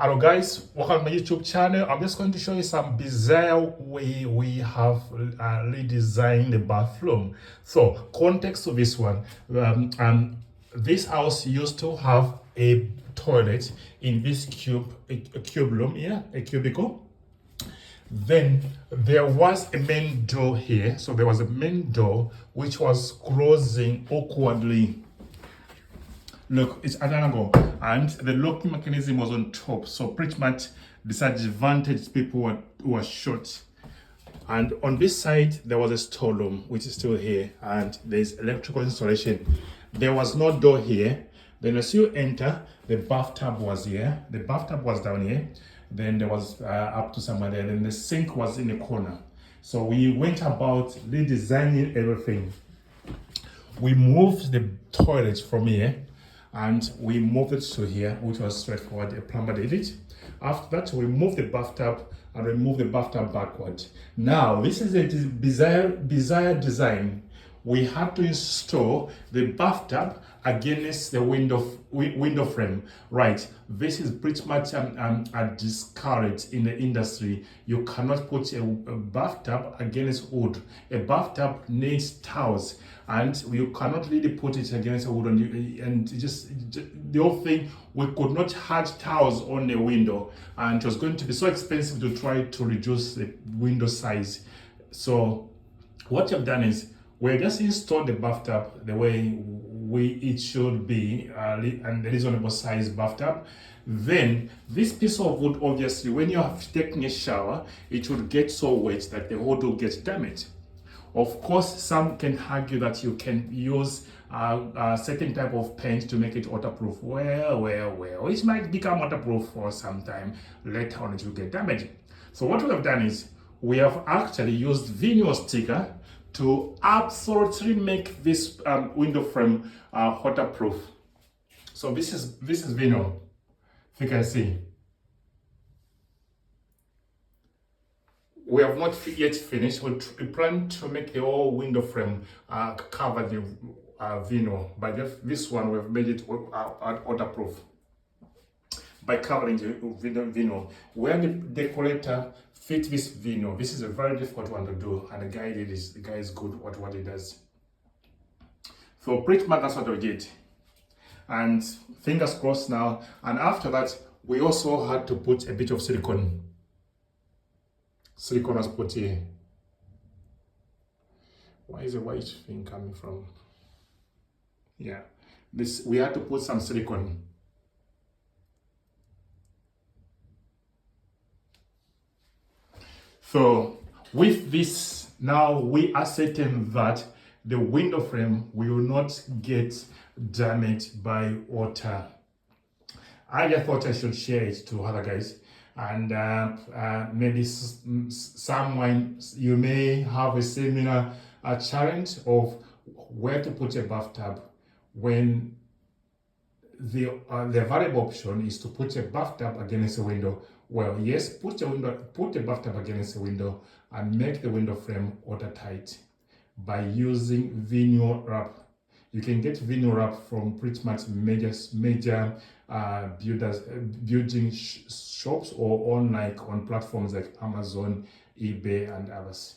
Hello guys, welcome to my YouTube channel. I'm just going to show you some bizarre way we have redesigned the bathroom. So context to this one, this house used to have a toilet in this cube room here, a cubicle. Then there was a main door here, so there was a main door which was closing awkwardly. Look, it's at an angle, and the locking mechanism was on top, so pretty much disadvantaged people who were short. And on this side, there was a storeroom, which is still here, and there's electrical installation. There was no door here. Then as you enter, the bathtub was here. The bathtub was down here. Then there was up to somewhere there. Then the sink was in the corner. So we went about redesigning everything. We moved the toilet from here, and we moved it to here, which was straightforward. A plumber did it. After that, we moved the bathtub and we moved the bathtub backward. Now, this is a bizarre design. We had to install the bathtub against the window frame. Right, this is pretty much a discourage in the industry. You cannot put a bathtub against wood. A bathtub needs tiles, and you cannot really put it against a wood. And just the whole thing, we could not hang tiles on the window, and it was going to be so expensive to try to reduce the window size. So what I've done is, we just installed the bathtub the way it should be, and the reasonable size bathtub. Then this piece of wood, obviously, when you are taking a shower, it will get so wet that the wood will get damaged. Of course, some can argue that you can use a certain type of paint to make it waterproof. Well, it might become waterproof for some time. Later on, it will get damaged. So what we have done is, we have actually used vinyl sticker to absolutely make this window frame waterproof. So this is vinyl, if you can see. We have not yet finished. We plan to make the whole window frame cover the vinyl. By this one, we've made it waterproof by covering the vinyl. When the decorator fit this vinyl, this is a very difficult one to do, and the guy did this. The guy is good at what he does. So pretty much that's what we did, and fingers crossed now. And after that, we also had to put a bit of silicone. Silicone was put here. Why is the white thing coming from? Yeah, this, we had to put some silicone. So with this, now we are certain that the window frame will not get damaged by water. I just thought I should share it to other guys, and maybe someone, you may have a similar challenge of where to put a bathtub when the variable option is to put a bathtub against a window. Well, yes, put the bathtub against the window and make the window frame watertight by using vinyl wrap. You can get vinyl wrap from pretty much major building shops, or on platforms like Amazon, eBay, and others.